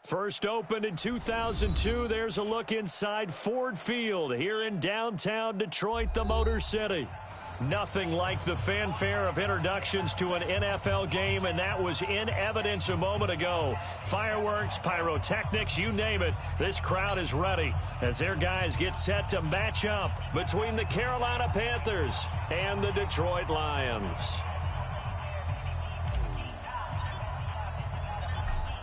First opened in 2002, there's a look inside Ford Field here in downtown Detroit, the Motor City. Nothing like the fanfare of introductions to an NFL game, and that was in evidence a moment ago. Fireworks, pyrotechnics, you name it. This crowd is ready as their guys get set to match up between the Carolina Panthers and the Detroit Lions.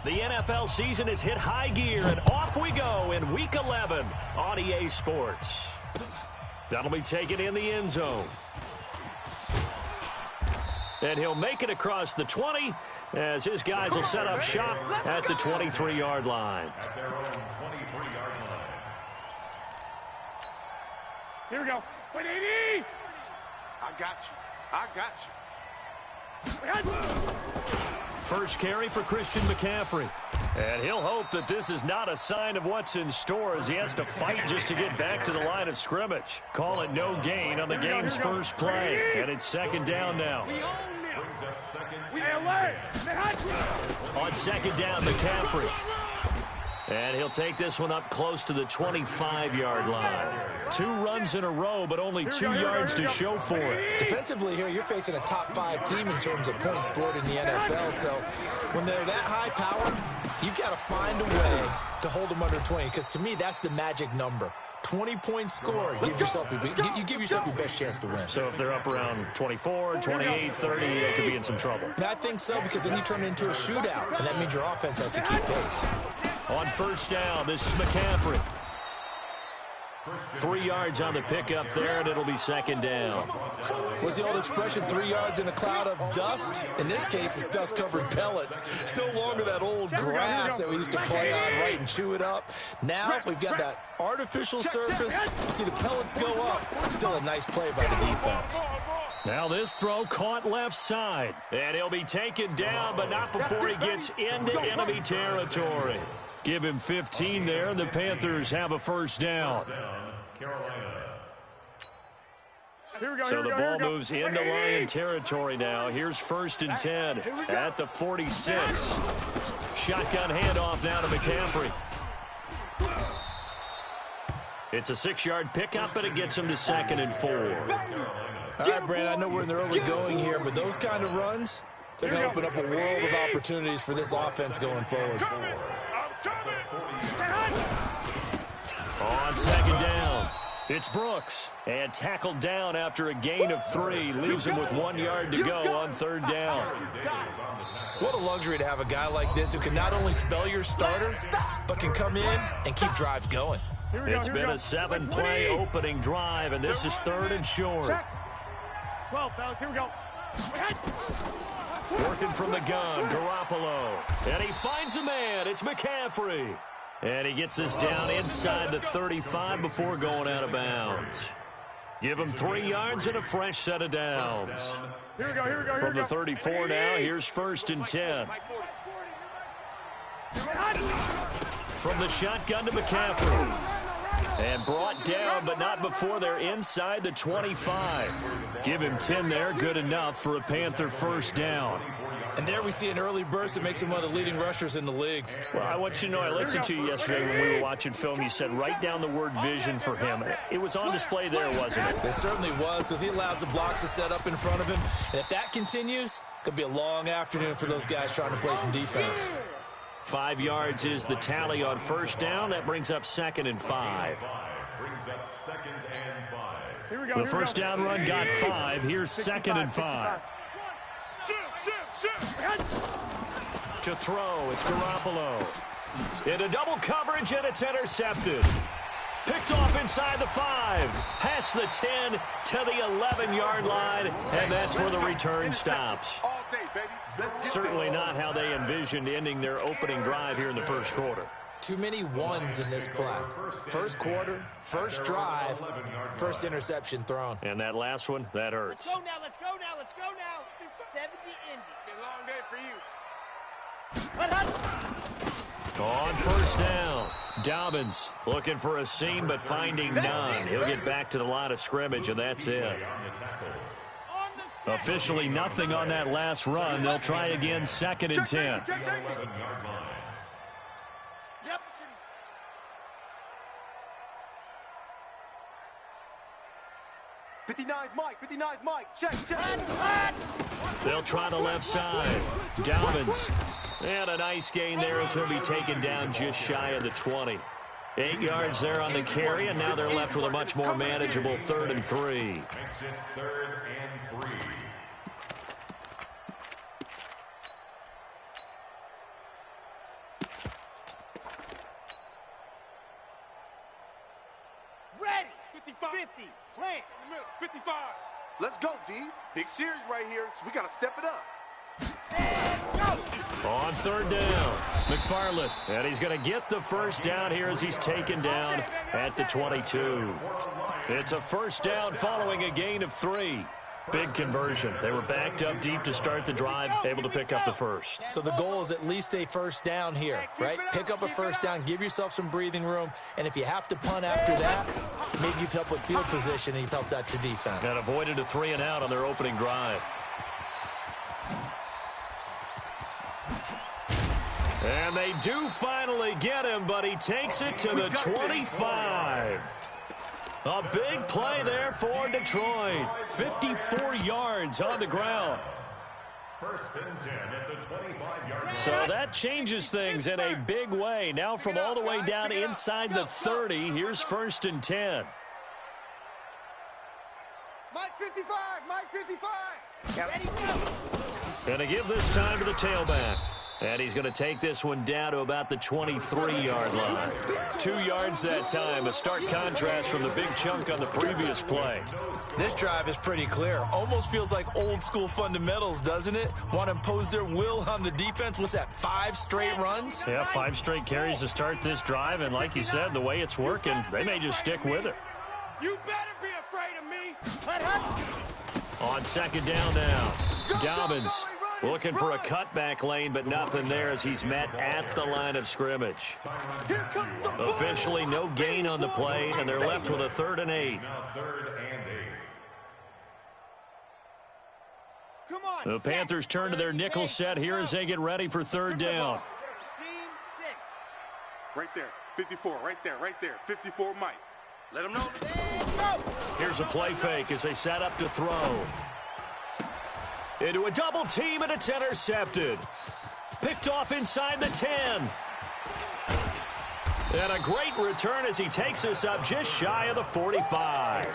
The NFL season has hit high gear, and off we go in Week 11 on EA Sports. That'll be taken in the end zone. And he'll make it across the 20 as his guys will set up shop at the 23-yard line. Here we go. 180. I got you. First carry for Christian McCaffrey. And he'll hope that this is not a sign of what's in store as he has to fight just to get back to the line of scrimmage. Call it no gain on the game's first play. And it's second down now. On second down, McCaffrey. And he'll take this one up close to the 25-yard line. 2 runs in a row, but only 2 yards to show for it. Defensively here, you're facing a top-5 team in terms of points scored in the NFL. So when they're that high-powered, you've got to find a way to hold them under 20. Because to me, that's the magic number. 20 points scored. You give yourself your best chance to win. So if they're up around 24, 28, 30, they could be in some trouble. I think so, because then you turn it into a shootout, and that means your offense has to keep pace. On first down, this is McCaffrey. 3 yards on the pickup there, and it'll be second down. What's the old expression, 3 yards in a cloud of dust? In this case, it's dust-covered pellets. It's no longer that old grass that we used to play on, right, and chew it up. Now we've got that artificial surface. You see the pellets go up. Still a nice play by the defense. Now this throw caught left side. And he'll be taken down, but not before he gets into enemy territory. Give him 15 there, and the Panthers have a first down. So the ball moves into Lion territory now. Here's first and 10 at the 46. Shotgun handoff now to McCaffrey. It's a 6-yard pickup, and it gets him to second and 4. All right, Brand, I know we're in the early going here, but those kind of runs, they're going to open up a world of opportunities for this offense going forward. On second down, it's Brooks. And tackled down after a gain of 3. Leaves him with 1 yard to go on third down. What a luxury to have a guy like this who can not only spell your starter, but can come in and keep drives going. It's been a 7-play opening drive, and this is third and short. 12, fellas, here we go. Working from the gun, Garoppolo. And he finds a man. It's McCaffrey. And he gets this down inside the 35 before going out of bounds. Give him 3 yards and a fresh set of downs. Here we go. From the 34 now, here's first and 10. From the shotgun to McCaffrey. And brought down, but not before they're inside the 25. Give him 10 there, good enough for a Panther first down. And there we see an early burst that makes him one of the leading rushers in the league. Well, I want you to know, I listened to you yesterday when we were watching film. You said write down the word vision for him. It was on display there, wasn't it? It certainly was, because he allows the blocks to set up in front of him. And if that continues, it could be a long afternoon for those guys trying to play some defense. 5 yards is the tally on first down. That brings up second and 5. The first down run got 5. Here's second and 5. To throw, it's Garoppolo. Into double coverage, and it's intercepted. Picked off inside the 5. Past the 10 to the 11-yard line, and that's where the return stops. Certainly not how they envisioned ending their opening drive here in the first quarter. Too many ones in this play. First quarter, first drive, first interception thrown. And that last one, that hurts. Let's go now. 70 Indy. Been a long day for you. On first down, Dobbins looking for a seam but finding none. He'll get back to the line of scrimmage, and that's it. Officially nothing on that last run. They'll try again, second and 10. 59's Mike. 59's Mike. Check. They'll try the left side. Dobbins. And a nice gain there as he'll be taken down just shy of the 20. 8 yards there on the carry, and now they're left with a much more manageable 3rd and 3. Makes it 3rd and 3. Ready. 50. Plant. 55. Let's go, D. Big series right here, so we got to step it up. On 3rd down, McFarland, and he's going to get the first down here as he's taken down at the 22. It's a first down following a gain of 3. Big conversion. They were backed up deep to start the drive, able to pick up the first. So the goal is at least a first down here, right? Pick up a first down, give yourself some breathing room, and if you have to punt after that, maybe you've helped with field position and you've helped out your defense. And avoided a 3 and out on their opening drive. And they do finally get him, but he takes it to the 25. A big play there for Detroit. 54 yards on the ground. 1st and 10 at the 25-yard. So that changes things in a big way. Now from all the way down inside the 30, here's 1st and 10. Mike 55. Mike 55. Ready, go. Going to give this time to the tailback. And he's going to take this one down to about the 23-yard line. 2 yards that time, a stark contrast from the big chunk on the previous play. This drive is pretty clear. Almost feels like old school fundamentals, doesn't it? Want to impose their will on the defense. What's that, 5 straight runs? Yeah, 5 straight carries to start this drive. And like you said, the way it's working, they may just stick with it. You better be afraid of me. On 2nd down now, Dobbins. Looking for a cutback lane, but nothing there as he's met at the line of scrimmage. Officially no gain on the play, and they're left with a 3rd and 8. Now 3rd and 8. Come on. The Panthers turn to their nickel set here as they get ready for 3rd down. Seam 6. Right there. 54. Right there. 54 Mike. Let him know. Here's a play fake as they set up to throw. Into a double team, and it's intercepted. Picked off inside the 10. And a great return as he takes us up just shy of the 45.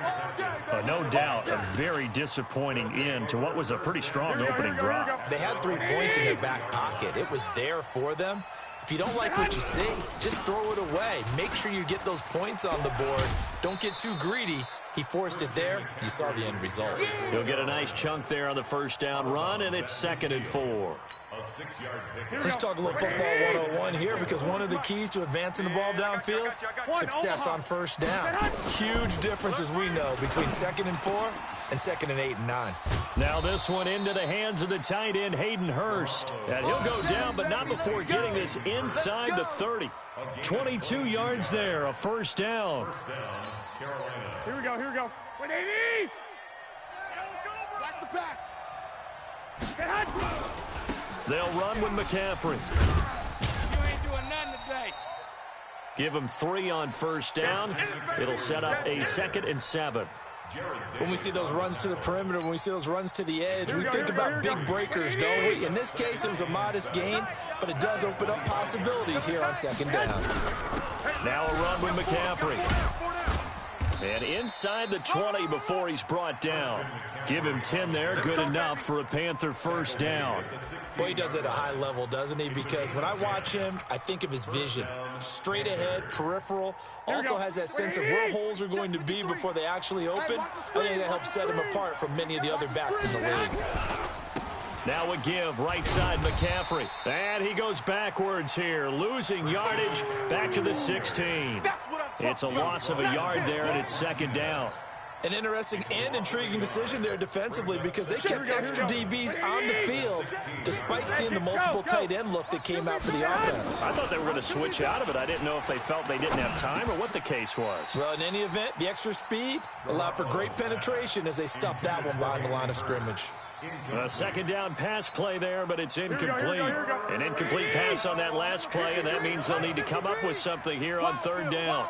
No doubt, a very disappointing end to what was a pretty strong opening drive. They had 3 points in their back pocket. It was there for them. If you don't like what you see, just throw it away. Make sure you get those points on the board. Don't get too greedy. He forced it there. You saw the end result. He'll get a nice chunk there on the first down run, and it's 2nd and 4. A 6-yard pick. Let's talk a little football 101 here, because one of the keys to advancing the ball downfield, success on first down. Huge difference, as we know, between 2nd and 4 and 2nd and 8 and 9. Now this one into the hands of the tight end, Hayden Hurst. And he'll go down, but not before getting this inside the 30. 22 yards there, a first down. First down, Carolina. Here we go. 180. Watch the pass. They'll run with McCaffrey. You ain't doing nothing today. Give him 3 on first down. It'll set up a 2nd and 7. When we see those runs to the perimeter, when we see those runs to the edge, we think about big breakers, don't we? In this case, it was a modest gain, but it does open up possibilities here on 2nd down. Now a run with McCaffrey. And inside the 20 before he's brought down. Give him 10 there, good enough for a Panther first down. Boy, he does it at a high level, doesn't he? Because when I watch him, I think of his vision. Straight ahead, peripheral, also has that sense of where holes are going to be before they actually open. I think that helps set him apart from many of the other backs in the league. Now a give, right side McCaffrey. And he goes backwards here, losing yardage back to the 16. It's a loss of a yard there, and it's 2nd down. An interesting and intriguing decision there defensively, because they kept extra DBs on the field despite seeing the multiple tight end look that came out for the offense. I thought they were going to switch out of it. I didn't know if they felt they didn't have time or what the case was. Well, in any event, the extra speed allowed for great penetration as they stuffed that one behind the line of scrimmage. A 2nd down pass play there, but it's incomplete. An incomplete pass on that last play, and that means they'll need to come up with something here on 3rd down.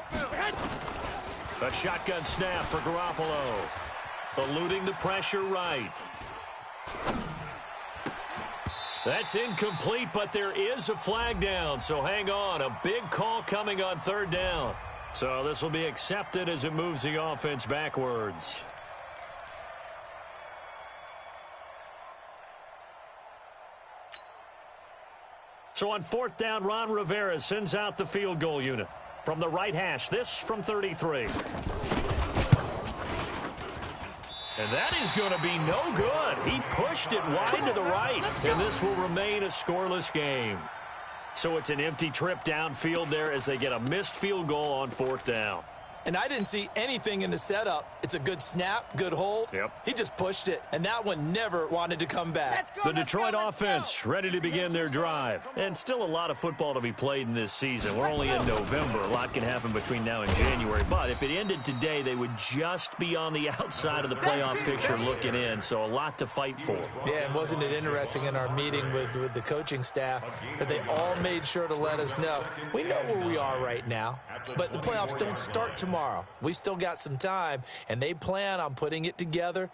A shotgun snap for Garoppolo. Eluding the pressure right. That's incomplete, but there is a flag down, so hang on. A big call coming on third down. So this will be accepted as it moves the offense backwards. So on fourth down, Ron Rivera sends out the field goal unit. From the right hash, this from 33. And that is going to be no good. He pushed it wide to the right, and this will remain a scoreless game. So it's an empty trip downfield there as they get a missed field goal on fourth down. And I didn't see anything in the setup. It's a good snap, good hold. Yep. He just pushed it, and that one never wanted to come back. The Detroit offense ready to begin their drive. And still a lot of football to be played in this season. We're only in November. A lot can happen between now and January. But if it ended today, they would just be on the outside of the playoff picture looking in. So a lot to fight for. Yeah, and wasn't it interesting in our meeting with the coaching staff that they all made sure to let us know. We know where we are right now, but the playoffs don't start tomorrow. We still got some time, and they plan on putting it together,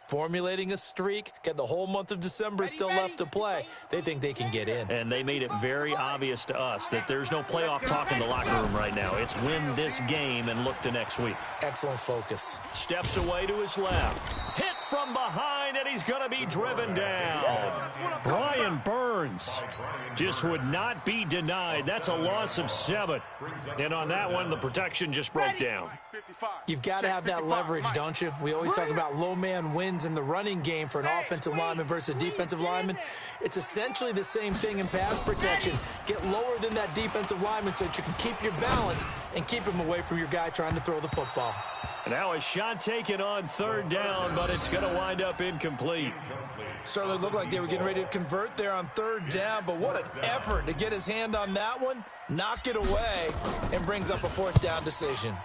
formulating a streak, got the whole month of December still left to play. They think they can get in. And they made it very obvious to us that there's no playoff talk in the locker room right now. It's win this game and look to next week. Excellent focus. Steps away to his left. Hit from behind, and he's going to be driven down. Brian Burns just would not be denied. That's a loss of 7. And on that one, the protection just broke down. You've got to have that leverage, don't you? We always talk about low man wins in the running game for an offensive lineman versus a defensive lineman. It's essentially the same thing in pass protection. Get lower than that defensive lineman so that you can keep your balance and keep him away from your guy trying to throw the football. Now a shot taken on third down, but it's going to wind up incomplete. Certainly looked like they were getting ready to convert there on third down, but what an effort to get his hand on that one, knock it away, and brings up a fourth down decision.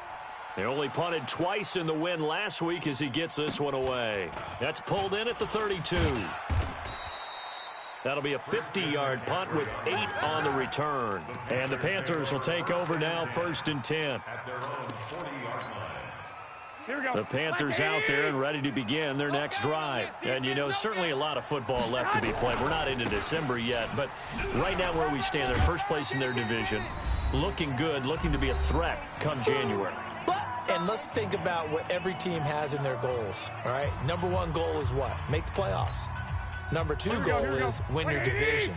They only punted twice in the win last week as he gets this one away. That's pulled in at the 32. That'll be a 50-yard punt with 8 on the return. And the Panthers will take over now, 1st and 10. Here we go. The Panthers out there and ready to begin their next drive. And, you know, certainly a lot of football left to be played. We're not into December yet, but right now where we stand, they're first place in their division. Looking good, looking to be a threat come January. And let's think about what every team has in their goals, all right? Number 1 goal is what? Make the playoffs. Number 2 goal is win your division.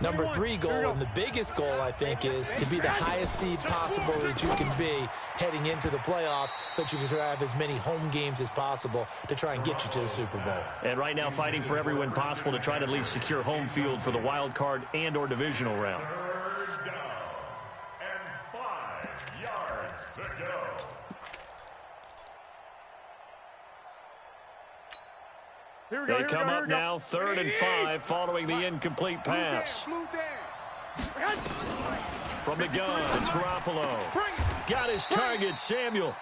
Number 3 goal, and the biggest goal, I think, is to be the highest seed possible that you can be heading into the playoffs so that you can have as many home games as possible to try and get you to the Super Bowl. And right now fighting for every win possible to try to at least secure home field for the wild card and or divisional round. Third down and 5 yards to go. They come up now, 3rd and 5, following the incomplete pass. From the gun, it's Garoppolo. Got his target, Samuel.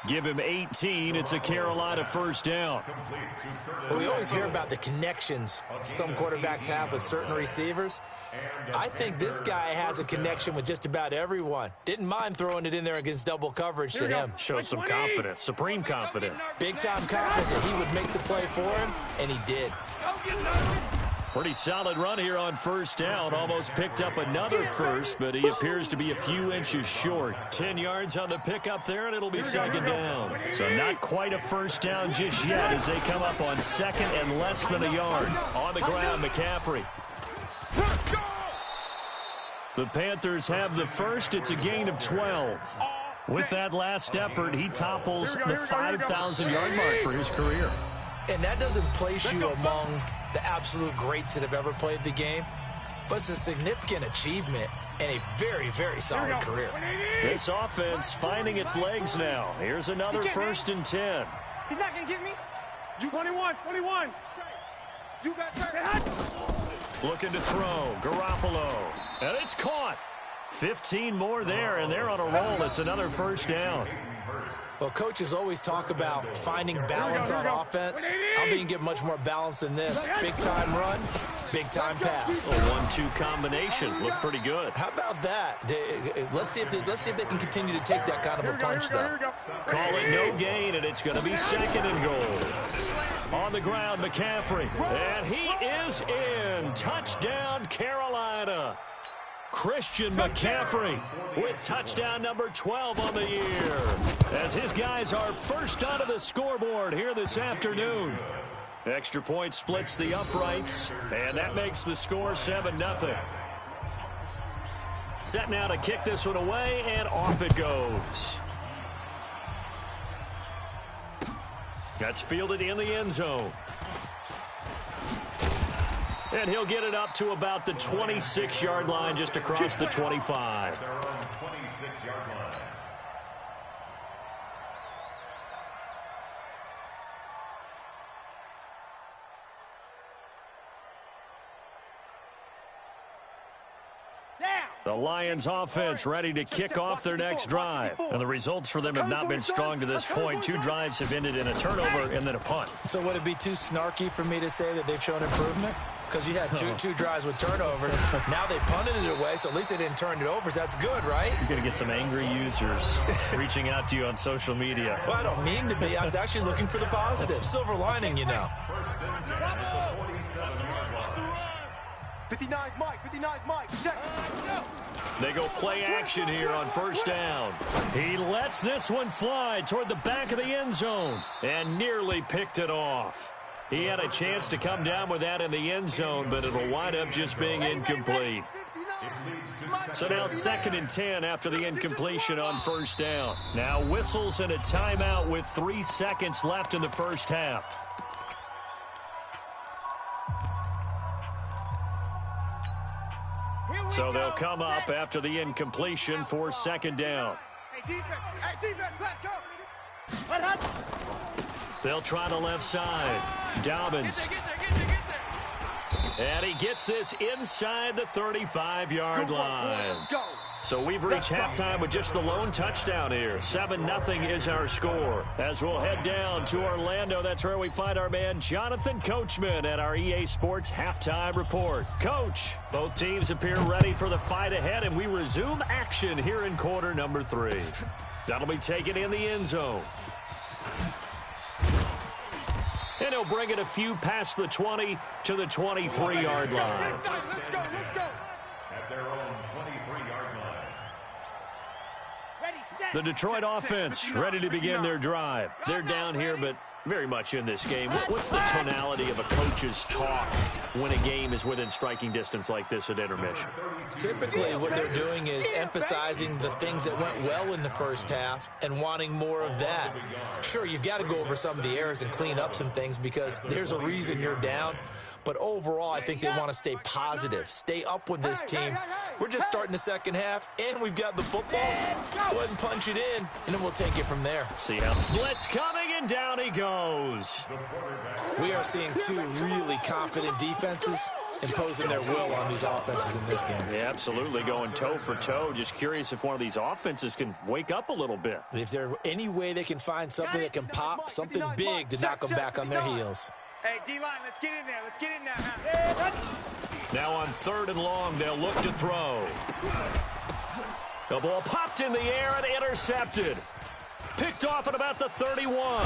Give him 18. It's a Carolina first down. Well, we always hear about the connections some quarterbacks have with certain receivers. I think this guy has a connection with just about everyone. Didn't mind throwing it in there against double coverage to him. Shows some confidence, supreme confidence. Big-time confidence that he would make the play for him, and he did. Pretty solid run here on first down. Almost picked up another first, but he appears to be a few inches short. 10 yards on the pickup there, and it'll be second down. So not quite a first down just yet as they come up on second and less than a yard. On the ground, McCaffrey. The Panthers have the first. It's a gain of 12. With that last effort, he topples the 5,000-yard mark for his career. And that doesn't place you among the absolute greats that have ever played the game, but it's a significant achievement and a very, very solid career. This offense finding its legs now. Here's another 1st and 10. He's not going to get me. You 21. You got turned. Looking to throw. Garoppolo. And it's caught. 15 more there, and they're on a roll. It's another first down. Well, coaches always talk about finding balance on offense. I don't think you can get much more balance than this. Big-time run, Big-time pass. A 1-2 combination. Looked pretty good. How about that? Let's see if they can continue to take that kind of a punch, though. Call it no gain, and it's going to be 2nd and goal. On the ground, McCaffrey. And he is in. Touchdown, Carolina. Christian McCaffrey with touchdown number 12 on the year, as his guys are first onto the scoreboard here this afternoon. Extra point splits the uprights, and that makes the score 7-0. Set now to kick this one away, and off it goes. That's fielded in the end zone. And he'll get it up to about the 26-yard line, just across the 25. They're on the 26-yard line. The Lions offense ready to kick off their next drive. And the results for them have not been strong to this point. 2 drives have ended in a turnover and then a punt. So would it be too snarky for me to say that they've shown improvement? Because you had two drives with turnovers. Now they punted it away, so at least they didn't turn it over. So that's good, right? You're going to get some angry users reaching out to you on social media. Well, I don't mean to be. I was actually looking for the positive. Silver lining, you know. 59's Mike, 59's Mike, check. They go play action here on first down. He lets this one fly toward the back of the end zone and nearly picked it off. He had a chance to come down with that in the end zone, but it'll wind up just being incomplete. So now 2nd and 10 after the incompletion on first down. Now whistles and a timeout with 3 seconds left in the first half. So they'll come up after the incompletion for 2nd down. Hey, defense, let's go. They'll try the left side. Dobbins. And he gets this inside the 35-yard line. So we've reached halftime with just the lone touchdown here. 7-0 is our score. As we'll head down to Orlando, that's where we find our man Jonathan Coachman at our EA Sports Halftime Report. Coach, both teams appear ready for the fight ahead, and we resume action here in quarter number 3. That'll be taken in the end zone. And he'll bring it a few past the 20 to the 23-yard line. Let's go. At their own 23-yard line. Ready, set. The Detroit offense ready to begin their drive. They're down here, but very much in this game. What's the tonality of a coach's talk when a game is within striking distance like this at intermission? Typically, what they're doing is emphasizing the things that went well in the first half and wanting more of that. Sure, you've got to go over some of the errors and clean up some things because there's a reason you're down. But overall, I think they want to stay positive, stay up with this team. We're just starting the second half, and we've got the football. Let's go ahead and punch it in, and then we'll take it from there. See how blitz coming, and down he goes. We are seeing 2 really confident defenses imposing their will on these offenses in this game. Yeah, absolutely, going toe for toe. Just curious if one of these offenses can wake up a little bit. If there's any way they can find something that can pop, something big to knock them back on their heels. Hey, D-line, let's get in there. Let's get in there. Now on 3rd and long, they'll look to throw. The ball popped in the air and intercepted. Picked off at about the 31.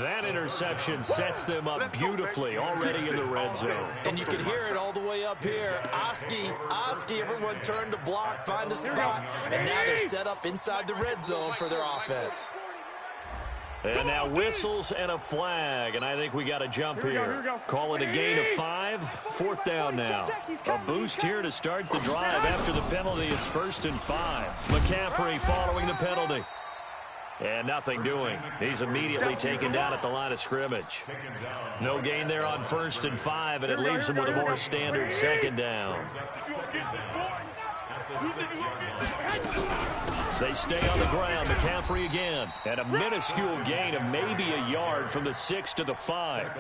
That interception sets them up beautifully already in the red zone. And you can hear it all the way up here. Oski, everyone turned to block, find a spot, and now they're set up inside the red zone for their offense. And now whistles and a flag, and I think we got a jump here. Call it a gain of 5. 4th down now. A boost here to start the drive after the penalty. It's 1st and 5. McCaffrey following the penalty. And nothing doing. He's immediately taken down at the line of scrimmage. No gain there on 1st and 5, and it leaves him with a more standard 2nd down. They stay on the ground. McCaffrey again. And a minuscule gain of maybe a yard from the 6 to the 5.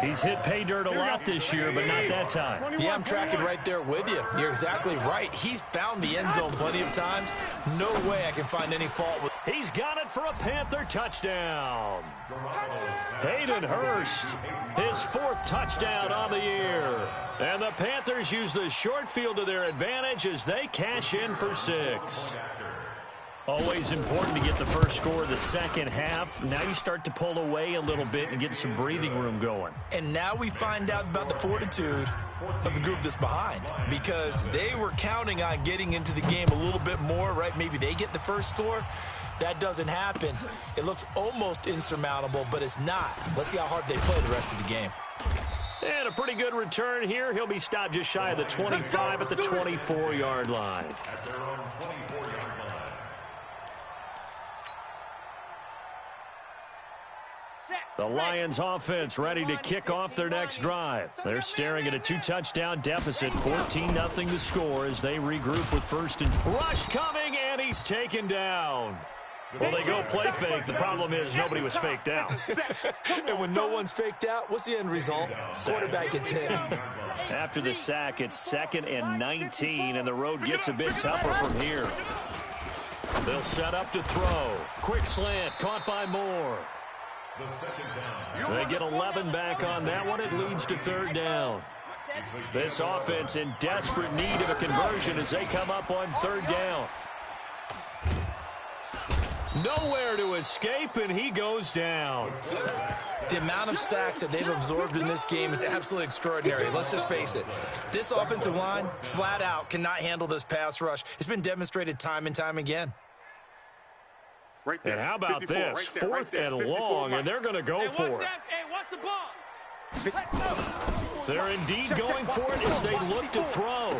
He's hit pay dirt a lot this year, but not that time. Yeah, I'm tracking right there with you. You're exactly right. He's found the end zone plenty of times. No way I can find any fault with He's got it for a Panther touchdown. Hayden Hurst, his 4th touchdown on the year. And the Panthers use the short field to their advantage as they cash in for 6. Always important to get the first score of the second half. Now you start to pull away a little bit and get some breathing room going. And now we find out about the fortitude of the group that's behind, because they were counting on getting into the game a little bit more, right? Maybe they get the first score. That doesn't happen. It looks almost insurmountable, but it's not. Let's see how hard they play the rest of the game. And a pretty good return here. He'll be stopped just shy of the 25 at the 24-yard line. At their own 24-yard line. The Lions offense ready to kick off their next drive. They're staring at a 2-touchdown deficit, 14-0 to score as they regroup with first and rush coming, and he's taken down. Well, they go play fake. The problem is nobody was faked out. And when no one's faked out, what's the end result? Quarterback gets hit. After the sack, it's 2nd and 19, and the road gets a bit tougher from here. They'll set up to throw. Quick slant, caught by Moore. They get 11 back on that one. It leads to 3rd down. This offense in desperate need of a conversion as they come up on 3rd down. Nowhere to escape, and he goes down. The amount of sacks that they've absorbed in this game is absolutely extraordinary. Let's just face it. This offensive line, flat out, cannot handle this pass rush. It's been demonstrated time and time again. Right there. And how about 54, this? right there, 4th right there, and 54 long, Mike. and they're going to go for it. Hey, what's the ball? They're indeed going for it as they look to throw.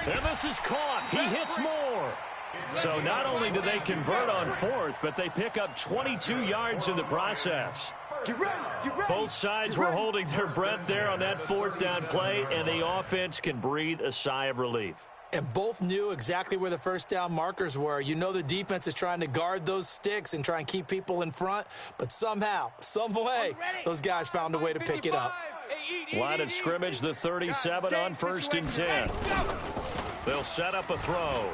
And this is caught. He hits Moore. So not only do they convert on 4th, but they pick up 22 yards in the process. Both sides were holding their breath there on that 4th down play, and the offense can breathe a sigh of relief. And both knew exactly where the first down markers were. You know the defense is trying to guard those sticks and try and keep people in front, but somehow, some way, those guys found a way to pick it up. Line of scrimmage, the 37 on 1st and 10. They'll set up a throw.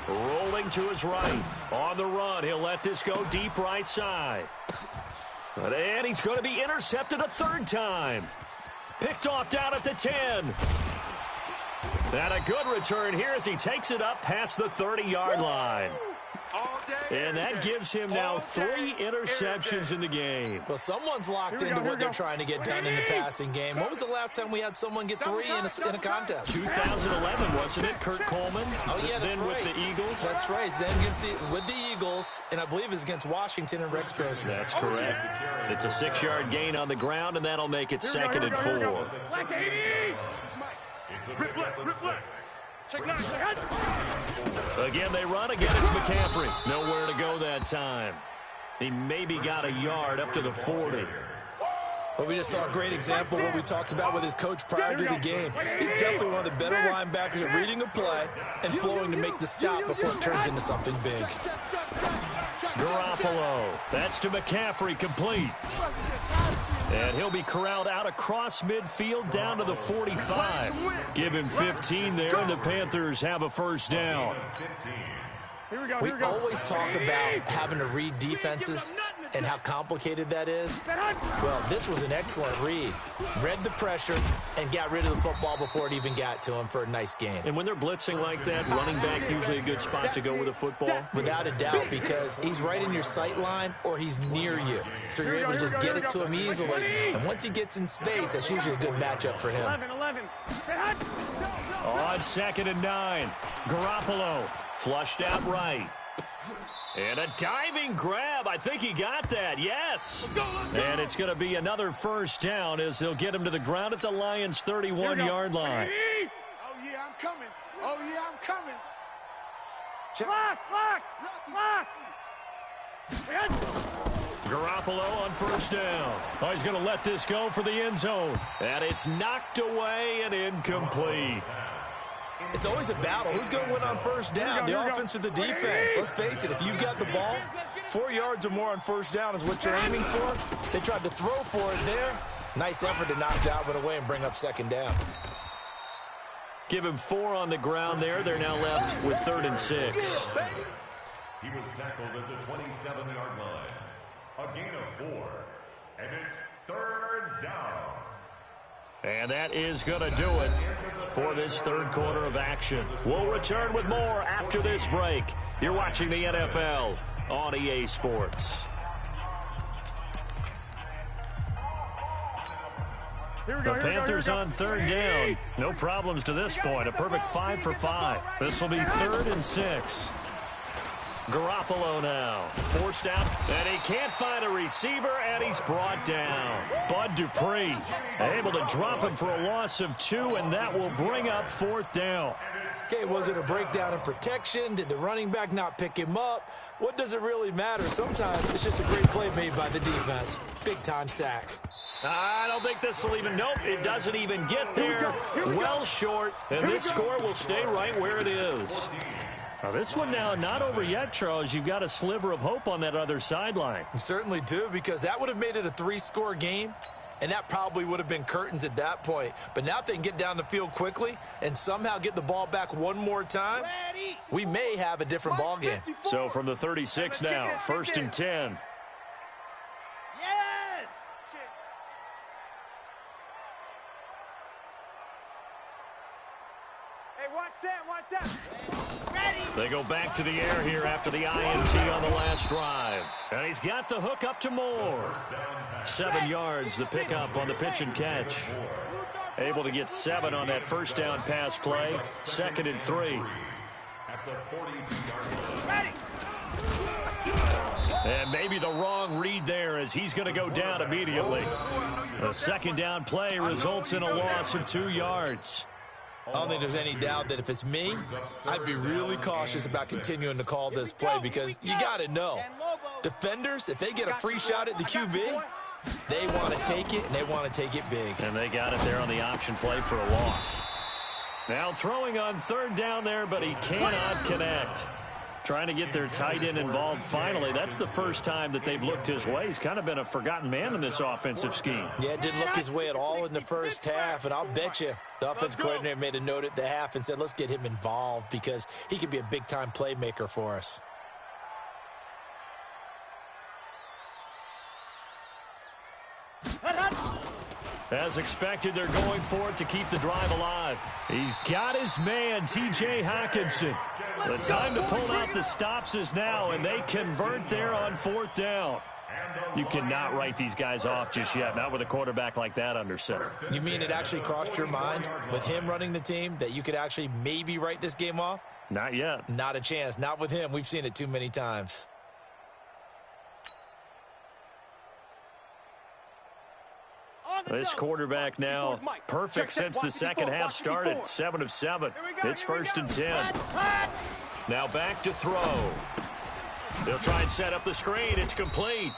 Rolling to his right. On the run, he'll let this go deep right side. And he's going to be intercepted a 3rd time. Picked off down at the 10. And a good return here as he takes it up past the 30-yard line. And that gives him now 3 interceptions in the game. Well, someone's locked into what they're trying to get done in the passing game. When was the last time we had someone get 3 in a contest? 2011, wasn't it? Kurt Coleman? Oh, yeah, that's then right. with the Eagles? That's right. Then with the Eagles, and I believe it's against Washington and Rex Grossman. That's correct. It's a 6-yard gain on the ground, and that'll make it 2nd and 4. Reflex. Again, they run. Again, it's McCaffrey. Nowhere to go that time. He maybe got a yard up to the 40. Well, we just saw a great example of what we talked about with his coach prior to the game. He's definitely one of the better linebackers at reading a play and flowing to make the stop before it turns into something big. Garoppolo. That's to McCaffrey, complete. And he'll be corralled out across midfield down to the 45. Give him 15 there, and the Panthers have a first down. We always talk about having to read defenses and how complicated that is. Well, this was an excellent read. Read the pressure and got rid of the football before it even got to him for a nice game. And when they're blitzing like that, running back usually a good spot to go with a football? Without a doubt, because he's right in your sight line or he's near you. So you're able to just get it to him easily. And only he gets in space, that's usually a good matchup for him. On 2nd and 9, Garoppolo flushed out right. And a diving grab. I think he got that. Yes. And it's going to be another first down as they'll get him to the ground at the Lions' 31-yard line. Oh, yeah, I'm coming. Oh, yeah, I'm coming. Garoppolo on first down. Oh, he's going to let this go for the end zone. And it's knocked away and incomplete. It's always a battle. Who's going to win on first down, the offense or the defense? Let's face it, if you've got the ball, 4 yards or more on first down is what you're aiming for. They tried to throw for it there. Nice effort to knock Dalvin away and bring up 2nd down. Give him 4 on the ground there. They're now left with 3rd and 6. He was tackled at the 27-yard line. A gain of 4. And it's 3rd down. And that is going to do it for this third quarter of action. We'll return with more after this break. You're watching the NFL on EA Sports. The Panthers on 3rd down. No problems to this point. A perfect 5 for 5. This will be 3rd and 6. Garoppolo now, forced out, and he can't find a receiver, and he's brought down. Bud Dupree able to drop him for a loss of 2, and that will bring up 4th down. Okay, was it a breakdown in protection? Did the running back not pick him up? What does it really matter? Sometimes it's just a great play made by the defense. Big-time sack. I don't think this will even, nope, it doesn't even get there. Well short, and this score will stay right where it is. Now this one now not over yet, Charles. You've got a sliver of hope on that other sideline. You certainly do, because that would have made it a 3-score game, and that probably would have been curtains at that point. But now if they can get down the field quickly and somehow get the ball back one more time, we may have a different ball game. So from the 36 now, 1st and 10. Yes! Hey, watch that. They go back to the air here after the INT on the last drive. And he's got the hook up to Moore. 7 yards, the pickup on the pitch and catch. Able to get 7 on that first down pass play. 2nd and 3. And maybe the wrong read there as he's going to go down immediately. A 2nd down play results in a loss of 2 yards. I don't think there's any doubt that if it's me, I'd be really cautious about continuing to call this play, because you got to know, defenders, if they get a free shot at the QB, they want to take it, and they want to take it big. And they got it there on the option play for a loss. Now throwing on 3rd down there, but he cannot connect. Trying to get their tight end involved finally. That's the first time that they've looked his way. He's kind of been a forgotten man in this offensive scheme. Yeah, it didn't look his way at all in the first half, and I'll bet you the offensive coordinator made a note at the half and said, let's get him involved because he can be a big-time playmaker for us. As expected, they're going for it to keep the drive alive. He's got his man, T.J. Hockenson. The time to pull out the stops is now, and they convert there on 4th down. You cannot write these guys off just yet, not with a quarterback like that under center. You mean it actually crossed your mind with him running the team that you could actually maybe write this game off? Not yet. Not a chance. Not with him. We've seen it too many times. This quarterback now perfect since the second half started. 7 of 7. It's 1st and 10. Now back to throw. They'll try and set up the screen. It's complete.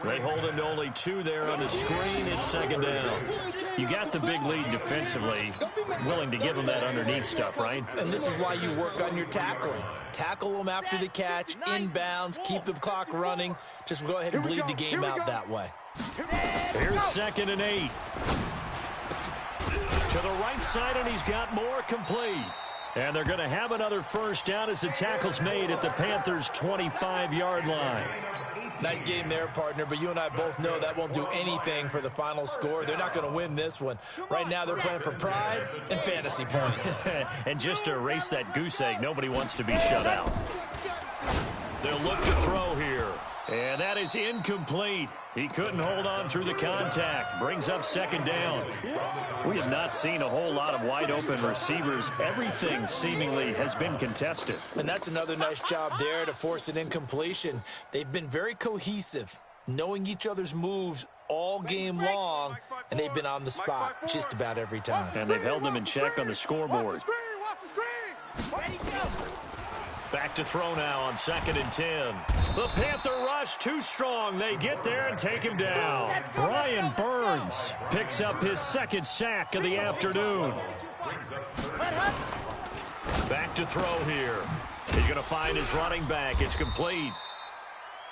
They hold him to only 2 there on the screen. It's 2nd down. You got the big lead defensively. Willing to give him that underneath stuff, right? And this is why you work on your tackling. Tackle them after the catch, inbounds, keep the clock running. Just go ahead and bleed the game out that way. Here's 2nd and 8. To the right side, and he's got more complete. And they're going to have another first down as the tackle's made at the Panthers' 25-yard line. Nice game there, partner, but you and I both know that won't do anything for the final score. They're not going to win this one. Right now, they're playing for pride and fantasy points. And just to erase that goose egg, nobody wants to be shut out. They'll look to throw here. And that is incomplete. He couldn't hold on through the contact. Brings up 2nd down. We have not seen a whole lot of wide-open receivers. Everything seemingly has been contested. And that's another nice job there to force an incompletion. They've been very cohesive, knowing each other's moves all game long, and they've been on the spot just about every time. And they've held them in check on the scoreboard. Back to throw now on 2nd and 10. The Panther rush too strong. They get there and take him down. Brian Burns picks up his 2nd sack of the afternoon. Back to throw here. He's going to find his running back. It's complete.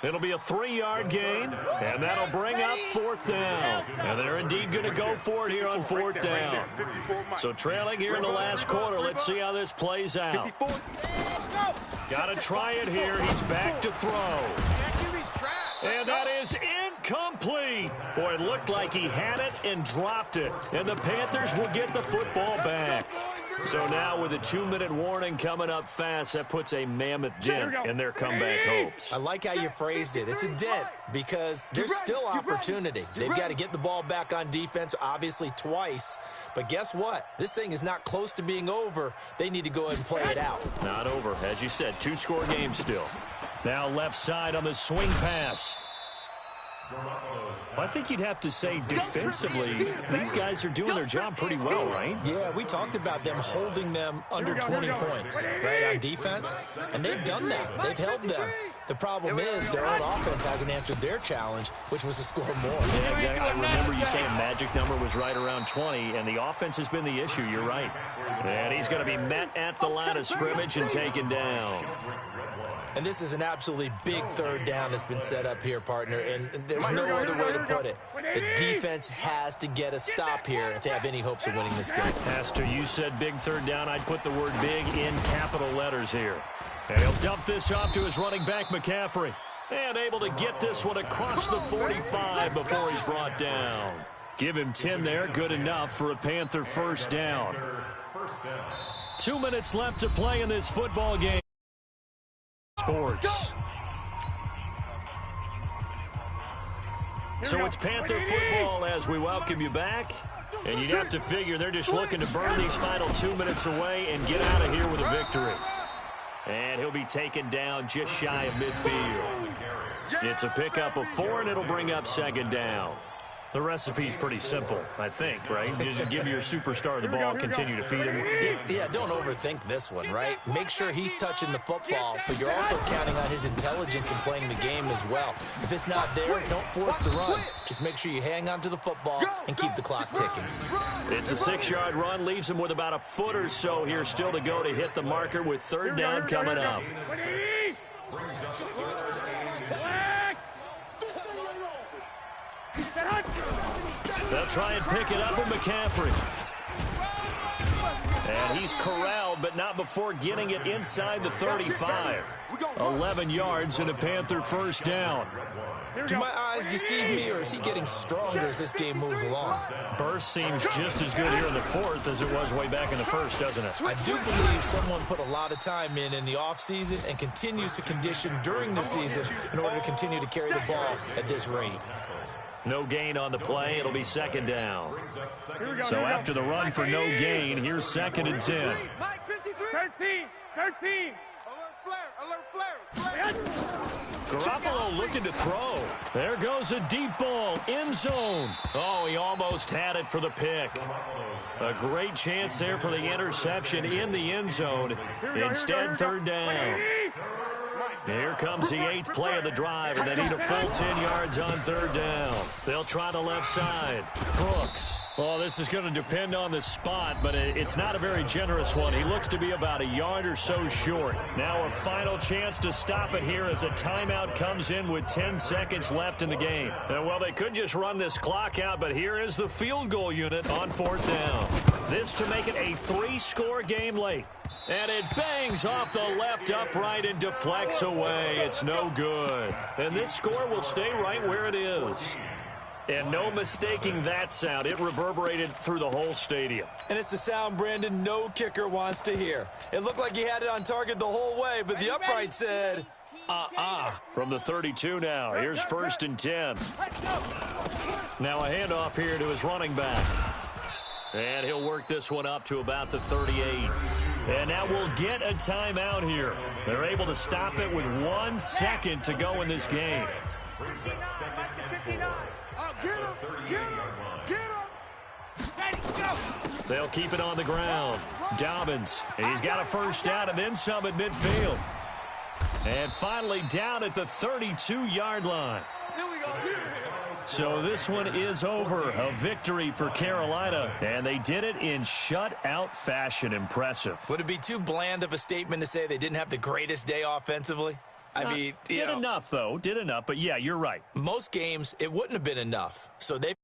It'll be a 3-yard gain, and that'll bring up 4th down. And they're indeed going to go for it here on 4th down. So trailing here in the last quarter, let's see how this plays out. Got to try it here. He's back to throw. And that is incomplete. Boy, it looked like he had it and dropped it. And the Panthers will get the football back. So now with a 2-minute warning coming up fast, that puts a mammoth dent in their comeback hopes. I like how you phrased it. It's a dent because there's still opportunity. They've got to get the ball back on defense, obviously twice. But guess what? This thing is not close to being over. They need to go ahead and play it out. Not over. As you said, 2-score game still. Now left side on the swing pass. I think you'd have to say defensively, these guys are doing their job pretty well, right? Yeah, we talked about them holding them under 20 points, right, on defense. And they've done that. They've held them. The problem is their own offense hasn't answered their challenge, which was to score more. Yeah, exactly. I remember you saying magic number was right around 20, and the offense has been the issue. You're right. And he's going to be met at the line of scrimmage and taken down. And this is an absolutely big third down that's been set up here, partner, and there's no other way to put it. The defense has to get a stop here if they have any hopes of winning this game. Pastor, you said big third down. I'd put the word big in capital letters here. And he'll dump this off to his running back, McCaffrey. And able to get this one across the 45 before he's brought down. Give him 10 there. Good enough for a Panther first down. 2 minutes left to play in this football game. Sports. So it's Panther football as we welcome you back. And you'd have to figure they're just looking to burn these final 2 minutes away and get out of here with a victory. And he'll be taken down just shy of midfield. It's a pickup of 4, and it'll bring up second down. The recipe's pretty simple, I think, right? Just give your superstar the ball and continue to feed him. Yeah, don't overthink this one, right? Make sure he's touching the football, but you're also counting on his intelligence in playing the game as well. If it's not there, don't force the run. Just make sure you hang on to the football and keep the clock ticking. It's a 6-yard run, leaves him with about a foot or so here still to go to hit the marker with third down coming up. They'll try and pick it up with McCaffrey. And he's corralled, but not before getting it inside the 35. 11 yards and a Panther first down. Do my eyes deceive me, or is he getting stronger as this game moves along? Burst seems just as good here in the fourth as it was way back in the first, doesn't it? I do believe someone put a lot of time in the offseason and continues to condition during the season in order to continue to carry the ball at this rate. No gain on the play. It'll be second down. So after the run for no gain, here's second and 10. 13. Alert flare. Garoppolo looking to throw. There goes a deep ball. End zone. Oh, he almost had it for the pick. A great chance there for the interception in the end zone. Instead, third down. Here comes the 8th play of the drive, and they need a full 10 yards on third down. They'll try the left side. Brooks. Well, this is going to depend on the spot, but it's not a very generous one. He looks to be about a yard or so short. Now a final chance to stop it here as a timeout comes in with 10 seconds left in the game. And, well, they could just run this clock out, but here is the field goal unit on fourth down. This to make it a 3-score game late. And it bangs off the left upright and deflects away. It's no good. And this score will stay right where it is. And no mistaking that sound. It reverberated through the whole stadium. And it's the sound, Brandon, no kicker wants to hear. It looked like he had it on target the whole way, but the upright said, From the 32 now, here's first and 10. Now a handoff here to his running back. And he'll work this one up to about the 38. And now we'll get a timeout here. They're able to stop it with 1 second to go in this game. They'll keep it on the ground. Dobbins, he's got a first down and then some at midfield. And finally down at the 32-yard line. So this one is over. A victory for Carolina, and they did it in shutout fashion. Impressive. Would it be too bland of a statement to say they didn't have the greatest day offensively? I mean, did enough, though. Did enough, but yeah, you're right. Most games, it wouldn't have been enough. So they